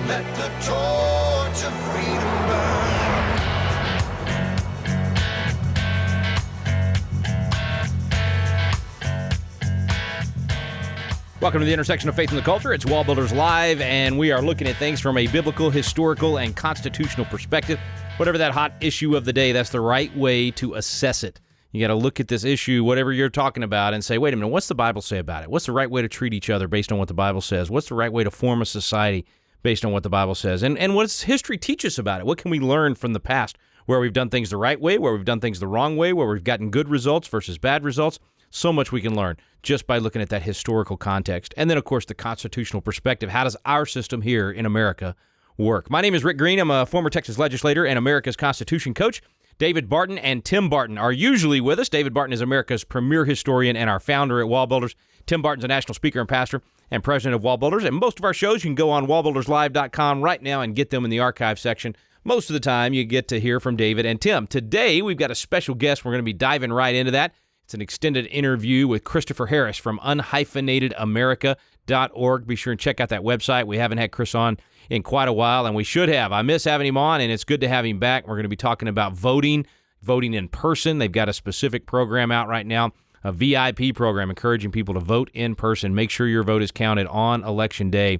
Let the torch of freedom burn. Welcome to the intersection of faith and the culture. It's WallBuilders Live, and we are looking at things from a biblical, historical, and constitutional perspective. Whatever that hot issue of the day, that's the right way to assess it. You got to look at this issue, whatever you're talking about, and say, wait a minute, what's the Bible say about it? What's the right way to treat each other based on what the Bible says? What's the right way to form a society based on what the Bible says? And what does history teach us about it? What can we learn from the past, where we've done things the right way, where we've done things the wrong way, where we've gotten good results versus bad results? So much we can learn just by looking at that historical context. And then, of course, the constitutional perspective. How does our system here in America work? My name is Rick Green. I'm a former Texas legislator and America's Constitution coach. David Barton and Tim Barton are usually with us. David Barton is America's premier historian and our founder at WallBuilders. Tim Barton's a national speaker and pastor and president of WallBuilders. And most of our shows, you can go on wallbuilderslive.com right now and get them in the archive section. Most of the time, you get to hear from David and Tim. Today, we've got a special guest. We're going to be diving right into that. It's an extended interview with Christopher Harris from Unhyphenatedamerica.org. Be sure and check out that website. We haven't had Chris on in quite a while, and we should have. I miss having him on, and it's good to have him back. We're going to be talking about voting in person. They've got a specific program out right now, a VIP program encouraging people to vote in person. Make sure your vote is counted on Election Day.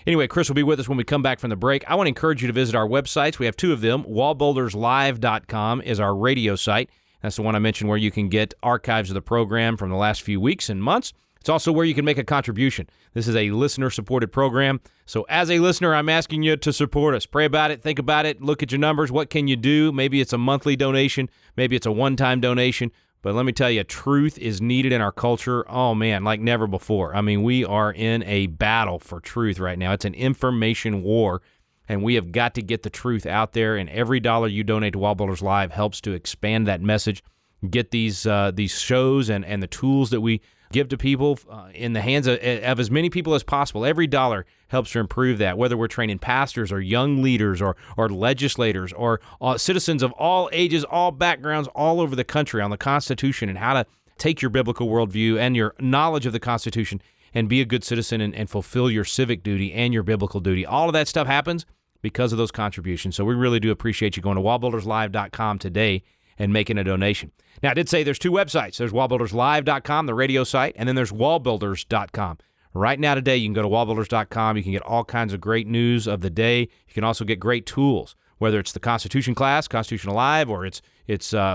Anyway, Chris will be with us when we come back from the break. I want to encourage you to visit our websites. We have two of them. WallBuildersLive.com is our radio site. That's the one I mentioned where you can get archives of the program from the last few weeks and months. It's also where you can make a contribution. This is a listener-supported program. So as a listener, I'm asking you to support us. Pray about it. Think about it. Look at your numbers. What can you do? Maybe it's a monthly donation. Maybe it's a one-time donation. But let me tell you, truth is needed in our culture. Oh, man, like never before. I mean, we are in a battle for truth right now. It's an information war. And we have got to get the truth out there, and every dollar you donate to WallBuilders Live helps to expand that message, get these shows and the tools that we give to people in the hands of as many people as possible. Every dollar helps to improve that, whether we're training pastors or young leaders or legislators or citizens of all ages, all backgrounds, all over the country on the Constitution and how to take your biblical worldview and your knowledge of the Constitution and be a good citizen and fulfill your civic duty and your biblical duty. All of that stuff happens because of those contributions. So we really do appreciate you going to wallbuilderslive.com today and making a donation. Now, I did say there's two websites. There's wallbuilderslive.com, the radio site, and then there's wallbuilders.com. Right now today, you can go to wallbuilders.com. You can get all kinds of great news of the day. You can also get great tools, whether it's the Constitution class, Constitution Alive, or it's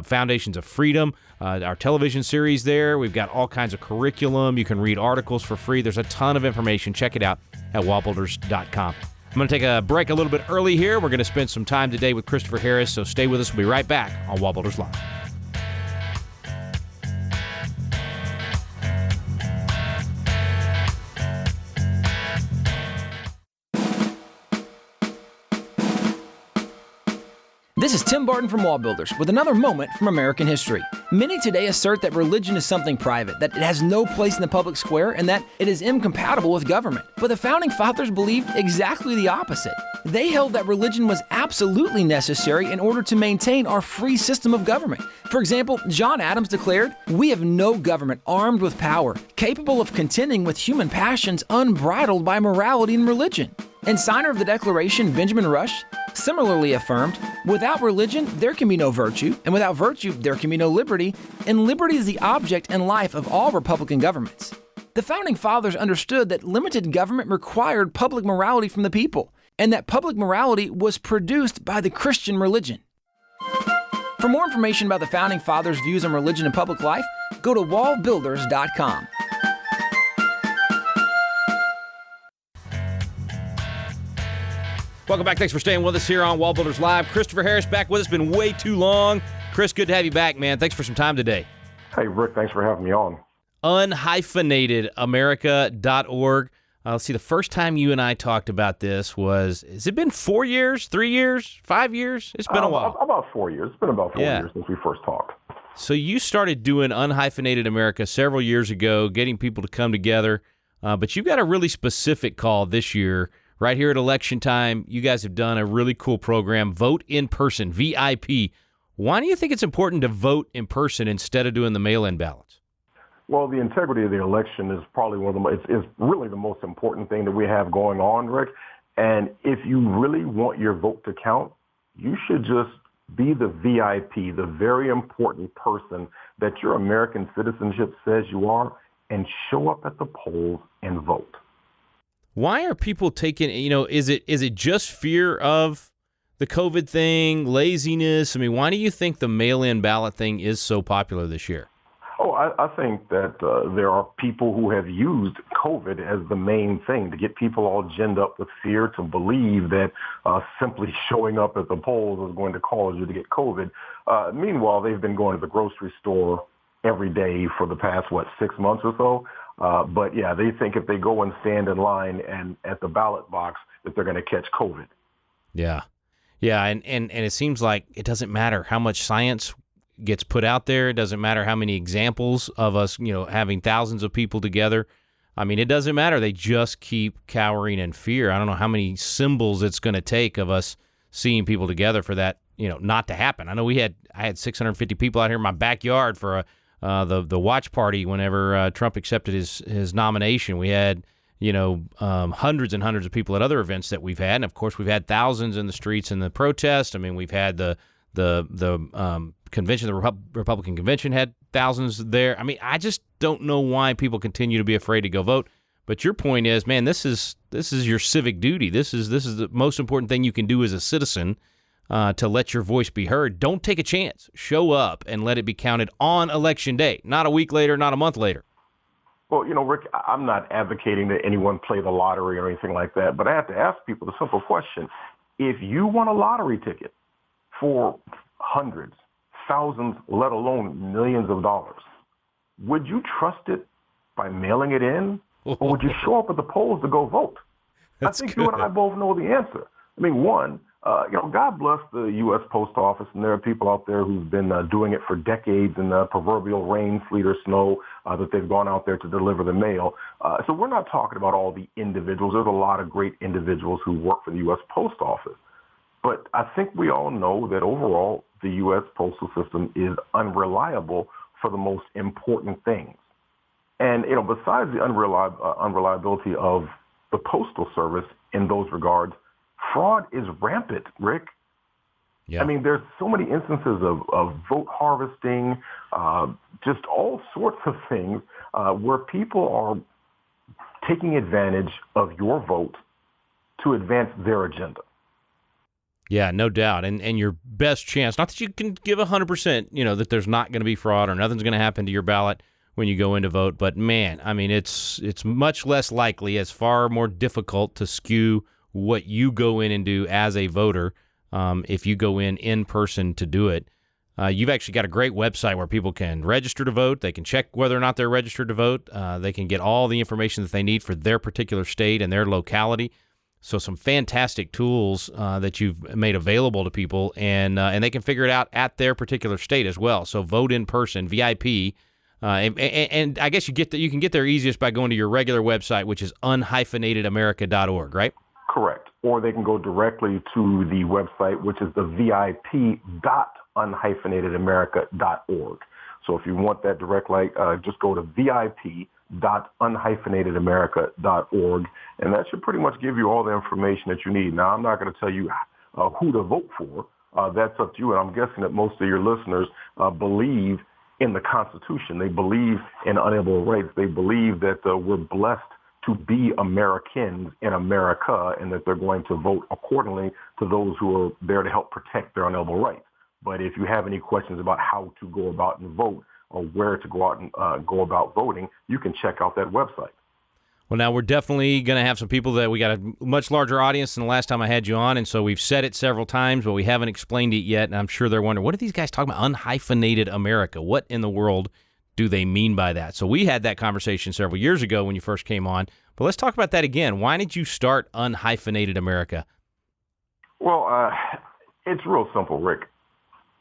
Foundations of Freedom, our television series there. We've got all kinds of curriculum. You can read articles for free. There's a ton of information. Check it out at wallbuilders.com. I'm going to take a break a little bit early here. We're going to spend some time today with Christopher Harris, so stay with us. We'll be right back on WallBuilders Live. This is Tim Barton from WallBuilders with another moment from American history. Many today assert that religion is something private, that it has no place in the public square, and that it is incompatible with government. But the Founding Fathers believed exactly the opposite. They held that religion was absolutely necessary in order to maintain our free system of government. For example, John Adams declared, "We have no government armed with power, capable of contending with human passions unbridled by morality and religion." And signer of the Declaration, Benjamin Rush, similarly affirmed, "Without religion, there can be no virtue, and without virtue, there can be no liberty, and liberty is the object and life of all Republican governments." The Founding Fathers understood that limited government required public morality from the people, and that public morality was produced by the Christian religion. For more information about the Founding Fathers' views on religion and public life, go to wallbuilders.com. Welcome back. Thanks for staying with us here on WallBuilders Live. Christopher Harris back with us. Been way too long. Chris, good to have you back, man. Thanks for some time today. Hey, Rick, thanks for having me on. Unhyphenatedamerica.org. Let's see, the first time you and I talked about this has it been 4 years, 3 years, 5 years? It's been a while. About 4 years. It's been about 4 years since we first talked. So you started doing Unhyphenated America several years ago, getting people to come together, but you've got a really specific call this year. Right here at election time, you guys have done a really cool program, Vote in Person, VIP. Why do you think it's important to vote in person instead of doing the mail-in ballots? Well, the integrity of the election is probably is really the most important thing that we have going on, Rick. And if you really want your vote to count, you should just be the VIP, the very important person that your American citizenship says you are, and show up at the polls and vote. Why are people taking, is it just fear of the COVID thing, laziness? I mean, why do you think the mail-in ballot thing is so popular this year? Oh, I think that there are people who have used COVID as the main thing to get people all ginned up with fear, to believe that simply showing up at the polls is going to cause you to get COVID. Meanwhile, they've been going to the grocery store every day for the past, 6 months or so. But yeah, they think if they go and stand in line and at the ballot box that they're going to catch COVID. Yeah. Yeah, and it seems like it doesn't matter how much science gets put out there. It doesn't matter how many examples of us, having thousands of people together. I mean, it doesn't matter. They just keep cowering in fear. I don't know how many symbols it's going to take of us seeing people together for that, not to happen. I know I had 650 people out here in my backyard for the watch party whenever Trump accepted his nomination. We had hundreds and hundreds of people at other events that we've had, and of course we've had thousands in the streets in the protest. I mean, we've had the convention, the Republican convention had thousands there. I mean, I just don't know why people continue to be afraid to go vote. But your point is, man, this is your civic duty. This is the most important thing you can do as a citizen, to let your voice be heard. Don't take a chance. Show up and let it be counted on Election Day, not a week later, not a month later. Well, Rick, I'm not advocating that anyone play the lottery or anything like that, but I have to ask people the simple question. If you won a lottery ticket for hundreds, thousands, let alone millions of dollars, would you trust it by mailing it in, or would you show up at the polls to go vote? That's I think good. you and I both know the answer. I mean, one, God bless the U.S. Post Office, and there are people out there who've been doing it for decades in the proverbial rain, sleet, or snow that they've gone out there to deliver the mail. So we're not talking about all the individuals. There's a lot of great individuals who work for the U.S. Post Office. But I think we all know that overall the U.S. postal system is unreliable for the most important things. And, besides the unreliability of the Postal Service in those regards, fraud is rampant, Rick. Yeah. I mean, there's so many instances of vote harvesting, just all sorts of things where people are taking advantage of your vote to advance their agenda. Yeah, no doubt. And your best chance, not that you can give 100%, that there's not going to be fraud or nothing's going to happen to your ballot when you go in to vote. But man, I mean, it's much less likely, it's far more difficult to skew what you go in and do as a voter if you go in person to do it. You've actually got a great website where people can register to vote. They can check whether or not they're registered to vote. They can get all the information that they need for their particular state and their locality. So some fantastic tools that you've made available to people, and they can figure it out at their particular state as well. So vote in person, VIP, and I guess you can get there easiest by going to your regular website, which is unhyphenatedamerica.org, right? Correct. Or they can go directly to the website, which is the VIP.unhyphenatedamerica.org. So if you want that direct link, just go to VIP.unhyphenatedamerica.org, and that should pretty much give you all the information that you need. Now, I'm not going to tell you who to vote for. That's up to you, and I'm guessing that most of your listeners believe in the Constitution. They believe in unalienable rights. They believe that we're blessed to be Americans in America, and that they're going to vote accordingly to those who are there to help protect their unalienable rights. But if you have any questions about how to go about and vote, or where to go out and go about voting, you can check out that website. Well, now we're definitely going to have some people that we got a much larger audience than the last time I had you on, and so we've said it several times, but we haven't explained it yet, and I'm sure they're wondering, what are these guys talking about? Unhyphenated America. What in the world do they mean by that? So we had that conversation several years ago when you first came on, but let's talk about that again. Why did you start Unhyphenated America? Well, it's real simple, Rick.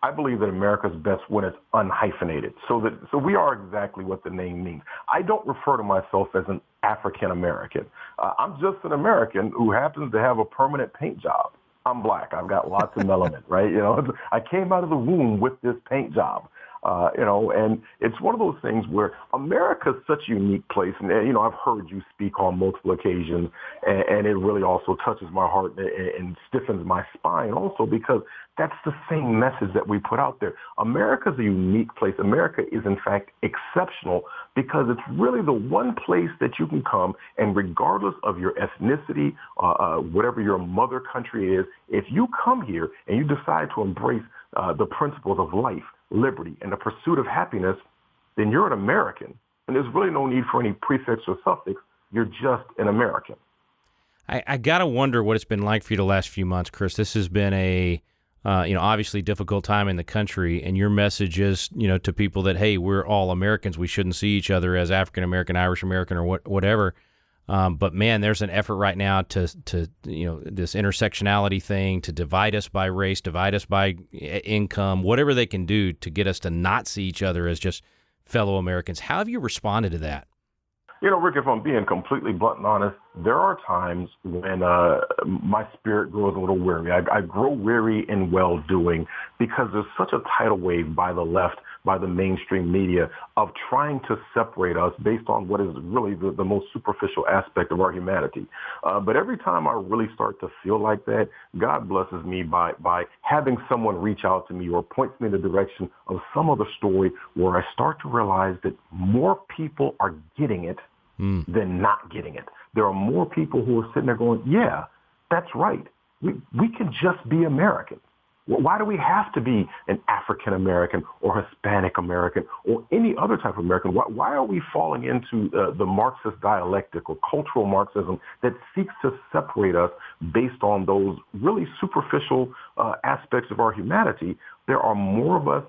I believe that America's best when it's unhyphenated. So we are exactly what the name means. I don't refer to myself as an African American. I'm just an American who happens to have a permanent paint job. I'm black. I've got lots of melanin, right? I came out of the womb with this paint job. And it's one of those things where America is such a unique place. And, I've heard you speak on multiple occasions, and it really also touches my heart and stiffens my spine also, because that's the same message that we put out there. America is a unique place. America is, in fact, exceptional because it's really the one place that you can come, and regardless of your ethnicity, whatever your mother country is, if you come here and you decide to embrace the principles of life, liberty, and the pursuit of happiness, then you're an American. And there's really no need for any prefix or suffix. You're just an American. I got to wonder what it's been like for you the last few months, Chris. This has been a, obviously difficult time in the country, and your message is, to people that, hey, we're all Americans. We shouldn't see each other as African-American, Irish-American, or whatever. But man, there's an effort right now to this intersectionality thing, to divide us by race, divide us by income, whatever they can do to get us to not see each other as just fellow Americans. How have you responded to that? Rick, if I'm being completely blunt and honest, there are times when my spirit grows a little weary. I grow weary in well-doing because there's such a tidal wave by the left, by the mainstream media, of trying to separate us based on what is really the most superficial aspect of our humanity. But every time I really start to feel like that, God blesses me by having someone reach out to me or points me in the direction of some other story where I start to realize that more people are getting it than not getting it. There are more people who are sitting there going, yeah, that's right. We can just be American. Why do we have to be an African American or Hispanic American or any other type of American? Why are we falling into the Marxist dialectic or cultural Marxism that seeks to separate us based on those really superficial aspects of our humanity? There are more of us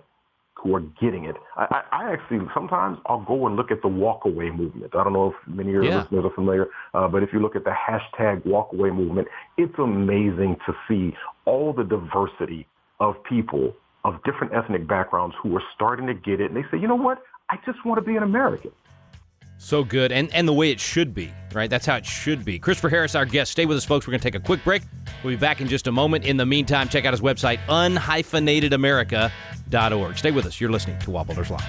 who are getting it. I actually, sometimes I'll go and look at the walkaway movement. I don't know if many of your listeners are familiar, but if you look at the hashtag walkaway movement, it's amazing to see all the diversity of people of different ethnic backgrounds who are starting to get it. And they say, you know what? I just want to be an American. So good. And the way it should be, right? That's how it should be. Christopher Harris, our guest. Stay with us, folks. We're going to take a quick break. We'll be back in just a moment. In the meantime, check out his website, unhyphenatedamerica.org. Stay with us. You're listening to WallBuilders Live.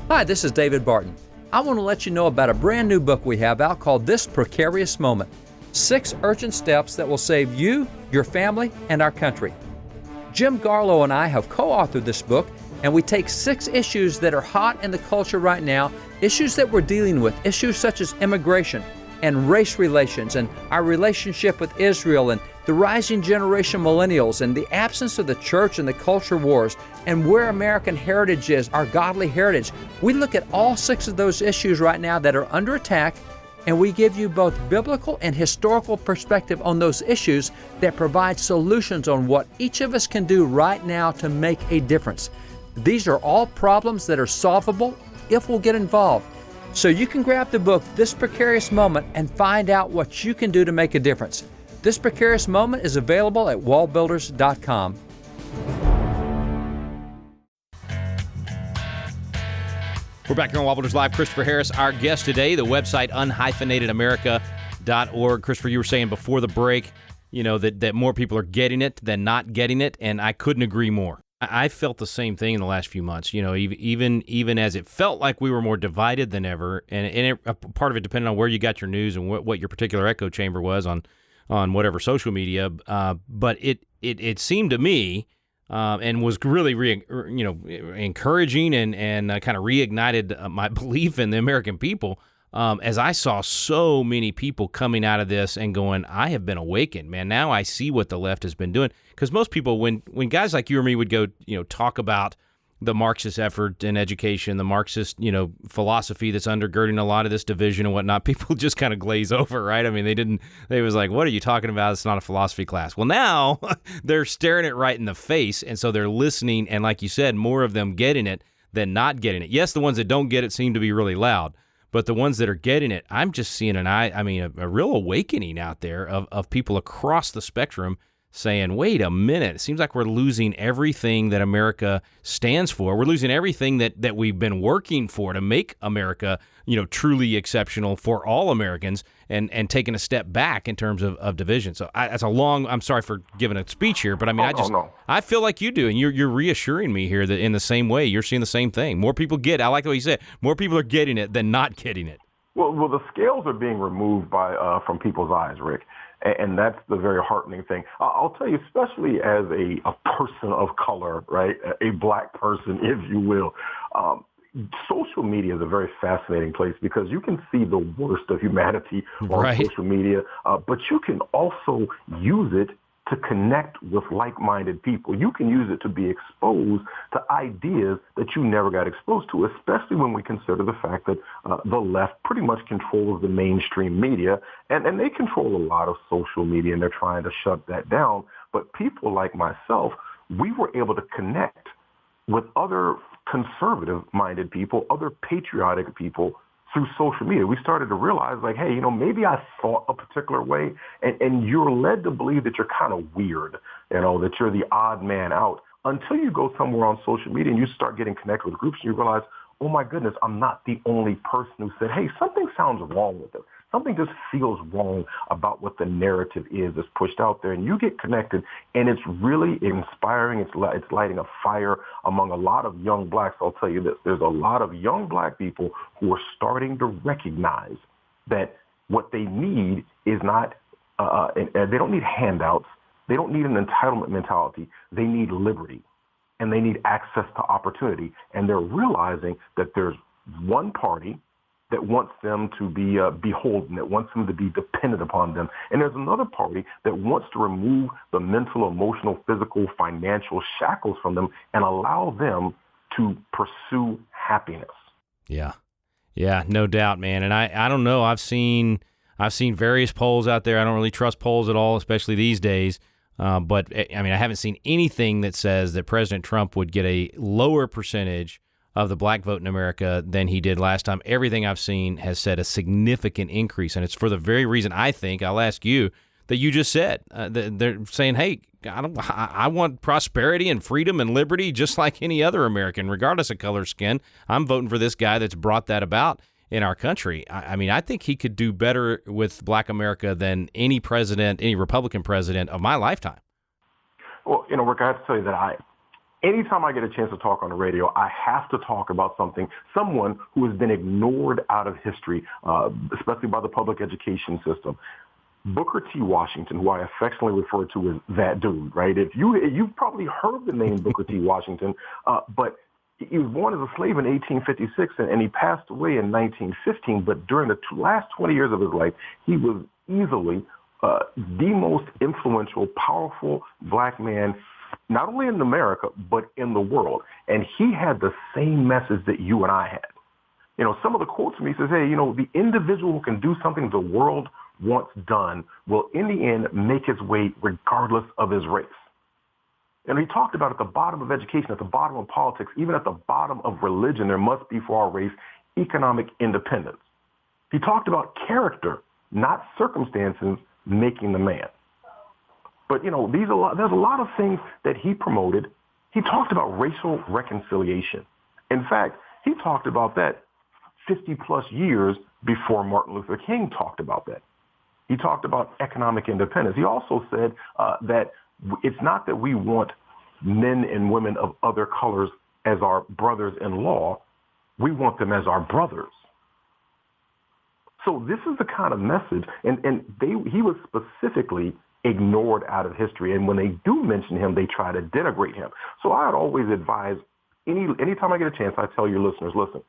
Hi, this is David Barton. I want to let you know about a brand new book we have out called This Precarious Moment. 6 urgent steps that will save you, your family, and our country. Jim Garlow and I have co-authored this book, and we take 6 issues that are hot in the culture right now, issues that we're dealing with, issues such as immigration and race relations and our relationship with Israel and the rising generation millennials and the absence of the church and the culture wars and where American heritage is, our godly heritage. We look at all 6 of those issues right now that are under attack, and we give you both biblical and historical perspective on those issues that provide solutions on what each of us can do right now to make a difference. These are all problems that are solvable if we'll get involved. So you can grab the book, This Precarious Moment, and find out what you can do to make a difference. This Precarious Moment is available at WallBuilders.com. We're back here on WallBuilders Live. Christopher Harris, our guest today. The website, unhyphenatedamerica.org. Christopher, you were saying before the break, that more people are getting it than not getting it, and I couldn't agree more. I felt the same thing in the last few months. Even as it felt like we were more divided than ever, and part of it depended on where you got your news and what your particular echo chamber was on whatever social media. But it seemed to me. And was really, encouraging and kind of reignited my belief in the American people as I saw so many people coming out of this and going, I have been awakened, man. Now I see what the left has been doing. Because most people, when guys like you or me would go, talk about the Marxist effort in education, the Marxist, philosophy that's undergirding a lot of this division and whatnot, people just kind of glaze over, right? I mean, they was like, what are you talking about? It's not a philosophy class. Well, now they're staring it right in the face, and so they're listening, and like you said, more of them getting it than not getting it. Yes, the ones that don't get it seem to be really loud, but the ones that are getting it, I'm just seeing a real awakening out there of people across the spectrum saying, wait a minute, it seems like we're losing everything that America stands for. We're losing everything that we've been working for to make America, truly exceptional for all Americans, and taking a step back in terms of division. So that's I'm sorry for giving a speech here, but I mean, I feel like you do, and you're reassuring me here that in the same way, you're seeing the same thing. More people I like the way you said, more people are getting it than not getting it. Well, the scales are being removed from people's eyes, Rick, and that's the very heartening thing. I'll tell you, especially as a person of color, right, a black person, if you will. Social media is a very fascinating place because you can see the worst of humanity on social media, but you can also use it to connect with like-minded people. You can use it to be exposed to ideas that you never got exposed to, especially when we consider the fact that the left pretty much controls the mainstream media, and they control a lot of social media, and they're trying to shut that down. But people like myself, we were able to connect with other conservative-minded people, other patriotic people through social media. We started to realize, like, hey, maybe I thought a particular way, and you're led to believe that you're kind of weird, that you're the odd man out, until you go somewhere on social media and you start getting connected with groups and you realize, oh my goodness, I'm not the only person who said, hey, something sounds wrong with it. Something just feels wrong about what the narrative is that's pushed out there. And you get connected, and it's really inspiring. It's lighting a fire among a lot of young blacks. I'll tell you this. There's a lot of young black people who are starting to recognize that what they need is not, they don't need handouts. They don't need an entitlement mentality. They need liberty, and they need access to opportunity. And they're realizing that there's one party that wants them to be beholden, that wants them to be dependent upon them. And there's another party that wants to remove the mental, emotional, physical, financial shackles from them and allow them to pursue happiness. Yeah, no doubt, man. And I don't know. I've seen various polls out there. I don't really trust polls at all, especially these days. But I mean, I haven't seen anything that says that President Trump would get a lower percentage of the black vote in America than he did last time. Everything I've seen has said a significant increase, and it's for the very reason I think, I'll ask you, that you just said. They're saying, hey, I want prosperity and freedom and liberty just like any other American, regardless of color, skin. I'm voting for this guy that's brought that about in our country. I mean, I think he could do better with black America than any Republican president of my lifetime. Well, Rick, I have to tell you that anytime I get a chance to talk on the radio, I have to talk about someone who has been ignored out of history, especially by the public education system. Booker T. Washington, who I affectionately refer to as that dude, right? You've probably heard the name Booker T. Washington, but he was born as a slave in 1856, and he passed away in 1915. But during the last 20 years of his life, he was easily the most influential, powerful black man, not only in America, but in the world. And he had the same message that you and I had. Some of the quotes from me says, hey, the individual who can do something the world wants done will in the end make his way regardless of his race. And he talked about at the bottom of education, at the bottom of politics, even at the bottom of religion, there must be for our race economic independence. He talked about character, not circumstances, making the man. But, there's a lot of things that he promoted. He talked about racial reconciliation. In fact, he talked about that 50-plus years before Martin Luther King talked about that. He talked about economic independence. He also said that it's not that we want men and women of other colors as our brothers-in-law. We want them as our brothers. So this is the kind of message, and he was specifically ignored out of history. And when they do mention him, they try to denigrate him. So I'd always advise, anytime I get a chance, I tell your listeners, listen,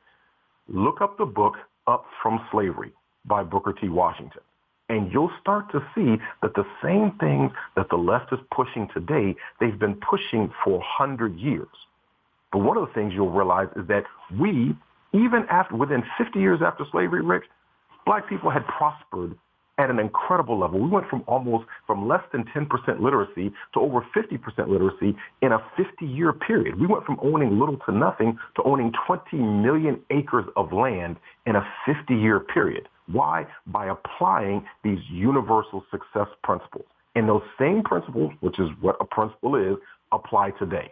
look up the book Up From Slavery by Booker T. Washington. And you'll start to see that the same things that the left is pushing today, they've been pushing for 100 years. But one of the things you'll realize is that within 50 years after slavery, Rick, black people had prospered at an incredible level. We went from less than 10% literacy to over 50% literacy in a 50-year period. We went from owning little to nothing to owning 20 million acres of land in a 50-year period. Why? By applying these universal success principles. And those same principles, which is what a principle is, apply today.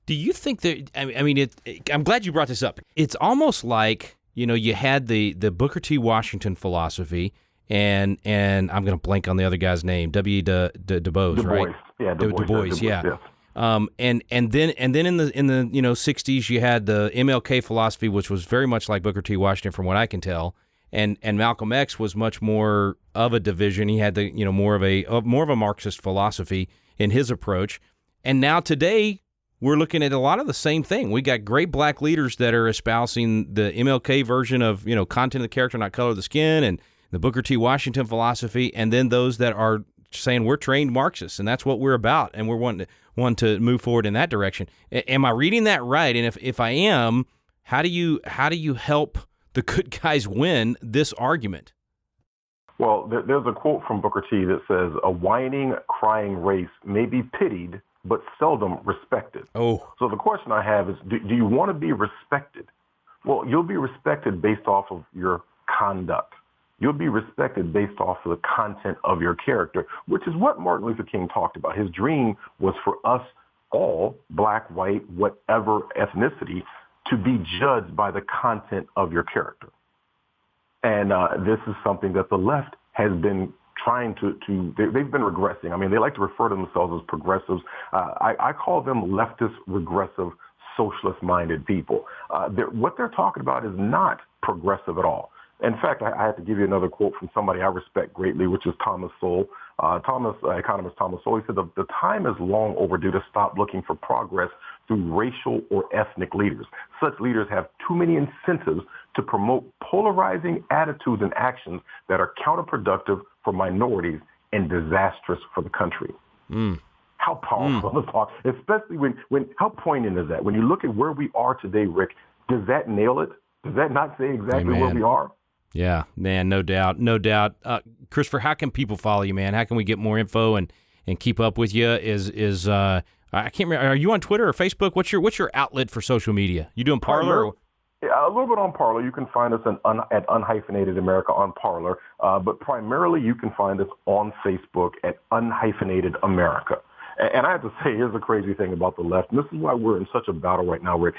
Do you think that, I mean, I'm glad you brought this up. It's almost like, you had the Booker T. Washington philosophy, and I'm going to blank on the other guy's name, Du Bois, right? Yeah, Du Bois, yeah. Yes. And then in the 60s you had the MLK philosophy, which was very much like Booker T. Washington, from what I can tell, and Malcolm X was much more of a division. He had the more of a Marxist philosophy in his approach, and now today we're looking at a lot of the same thing. We got great black leaders that are espousing the MLK version of content of the character, not color of the skin, and the Booker T. Washington philosophy, and then those that are saying we're trained Marxists and that's what we're about, and we're wanting to move forward in that direction. Am I reading that right? And if I am, how do you help the good guys win this argument? Well, there's a quote from Booker T that says, "A whining, crying race may be pitied, but seldom respected." Oh. So the question I have is, do you want to be respected? Well, you'll be respected based off of your conduct. You'll be respected based off of the content of your character, which is what Martin Luther King talked about. His dream was for us all, black, white, whatever ethnicity, to be judged by the content of your character. And this is something that the left has been trying they've been regressing. I mean, they like to refer to themselves as progressives. I call them leftist, regressive, socialist-minded people. What they're talking about is not progressive at all. In fact, I have to give you another quote from somebody I respect greatly, which is Thomas Sowell. Economist Thomas Sowell. He said, the time is long overdue to stop looking for progress through racial or ethnic leaders. Such leaders have too many incentives to promote polarizing attitudes and actions that are counterproductive for minorities and disastrous for the country. How powerful the talk, especially when how poignant is that? When you look at where we are today, Rick, does that nail it? Does that not say exactly where we are? Yeah, man, no doubt. Christopher, how can people follow you, man? How can we get more info and keep up with you? I can't remember. Are you on Twitter or Facebook? What's your outlet for social media? You doing Parler? A little bit on Parler. You can find us at Unhyphenated America on Parler, but primarily you can find us on Facebook at Unhyphenated America. And I have to say, here's the crazy thing about the left, and this is why we're in such a battle right now, Rick.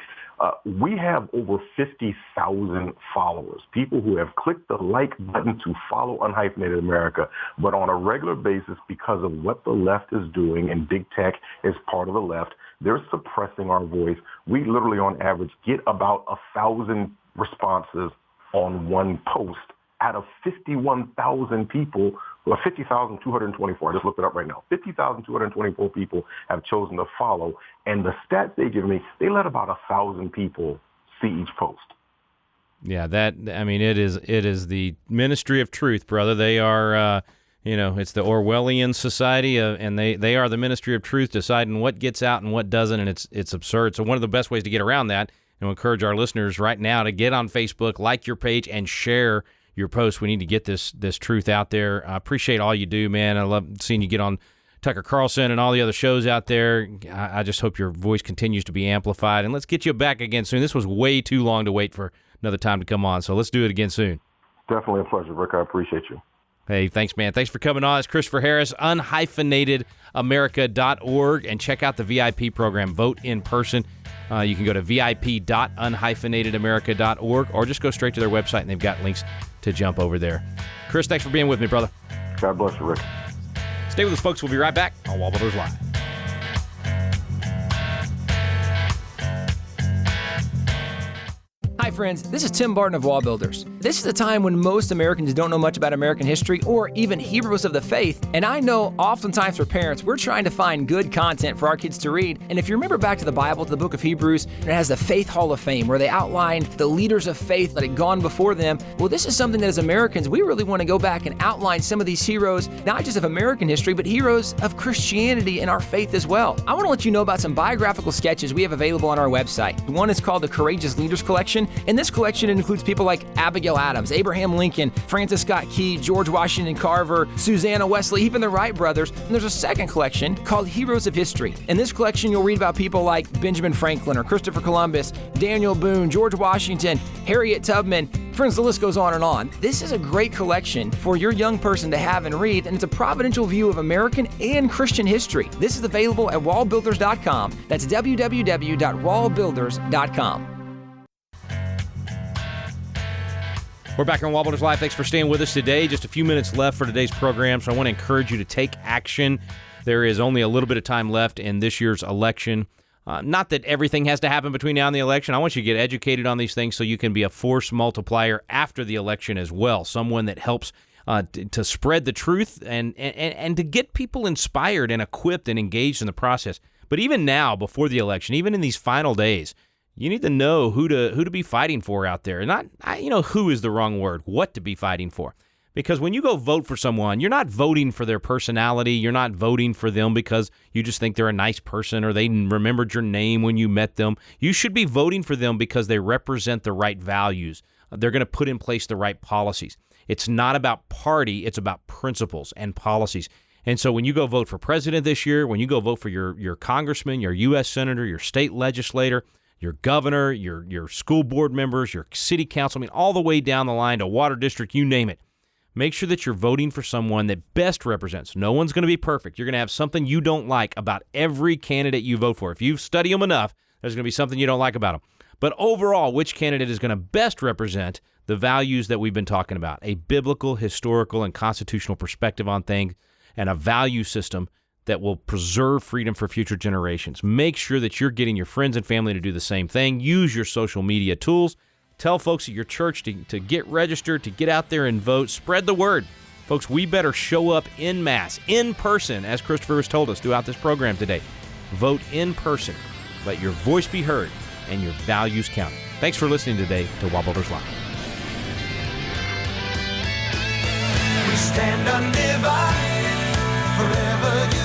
We have over 50,000 followers, people who have clicked the like button to follow Unhyphenated America, but on a regular basis, because of what the left is doing, and big tech is part of the left, they're suppressing our voice. We literally, on average, get about 1,000 responses on one post out of 51,000 people, or 50,224. I just looked it up right now. 50,224 people have chosen to follow, and the stats they give me, they let about 1,000 people see each post. Yeah, it is the ministry of truth, brother. They are, it's the Orwellian society, and they are the ministry of truth, deciding what gets out and what doesn't, and it's absurd. So one of the best ways to get around that, and encourage our listeners right now to get on Facebook, like your page, and share your posts. We need to get this truth out there. I appreciate all you do, man. I love seeing you get on Tucker Carlson and all the other shows out there. I just hope your voice continues to be amplified, and let's get you back again soon. This was way too long to wait for another time to come on, so let's do it again soon. Definitely a pleasure, Rick. I appreciate you. Hey, thanks, man. Thanks for coming on. It's Christopher Harris, unhyphenatedamerica.org, and check out the VIP program, Vote in Person. You can go to vip.unhyphenatedamerica.org, or just go straight to their website, and they've got links to jump over there. Chris, thanks for being with me, brother. God bless you, Rick. Stay with us, folks. We'll be right back on WallBuilders Live. Hi friends, this is Tim Barton of WallBuilders. This is a time when most Americans don't know much about American history or even heroes of the faith, and I know oftentimes for parents, we're trying to find good content for our kids to read, and if you remember back to the Bible, to the book of Hebrews, it has the Faith Hall of Fame where they outlined the leaders of faith that had gone before them. Well, this is something that as Americans, we really want to go back and outline some of these heroes, not just of American history, but heroes of Christianity and our faith as well. I want to let you know about some biographical sketches we have available on our website. One is called the Courageous Leaders Collection, and this collection includes people like Abigail Adams, Abraham Lincoln, Francis Scott Key, George Washington Carver, Susanna Wesley, even the Wright brothers. And there's a second collection called Heroes of History. In this collection, you'll read about people like Benjamin Franklin or Christopher Columbus, Daniel Boone, George Washington, Harriet Tubman, Friends, the list goes on and on. This is a great collection for your young person to have and read, and it's a providential view of American and Christian history. This is available at WallBuilders.com. That's www.wallbuilders.com. We're back on WallBuilders Live. Thanks for staying with us today. Just a few minutes left for today's program, so I want to encourage you to take action. There is only a little bit of time left in this year's election. Not that everything has to happen between now and the election. I want you to get educated on these things so you can be a force multiplier after the election as well. Someone that helps to spread the truth and to get people inspired and equipped and engaged in the process. But even now, before the election, even in these final days, you need to know who to be fighting for out there. Not, who is the wrong word, what to be fighting for. Because when you go vote for someone, you're not voting for their personality. You're not voting for them because you just think they're a nice person or they remembered your name when you met them. You should be voting for them because they represent the right values. They're going to put in place the right policies. It's not about party. It's about principles and policies. And so when you go vote for president this year, when you go vote for your congressman, your U.S. senator, your state legislator, your governor, your school board members, your city council, all the way down the line to water district, you name it. Make sure that you're voting for someone that best represents. No one's going to be perfect. You're going to have something you don't like about every candidate you vote for. If you study them enough, there's going to be something you don't like about them. But overall, which candidate is going to best represent the values that we've been talking about? A biblical, historical, and constitutional perspective on things, and a value system that will preserve freedom for future generations. Make sure that you're getting your friends and family to do the same thing. Use your social media tools. Tell folks at your church to get registered, to get out there and vote. Spread the word. Folks, we better show up en masse, in person, as Christopher has told us throughout this program today. Vote in person. Let your voice be heard and your values count. Thanks for listening today to WallBuilders Live. We stand undivided, forever united.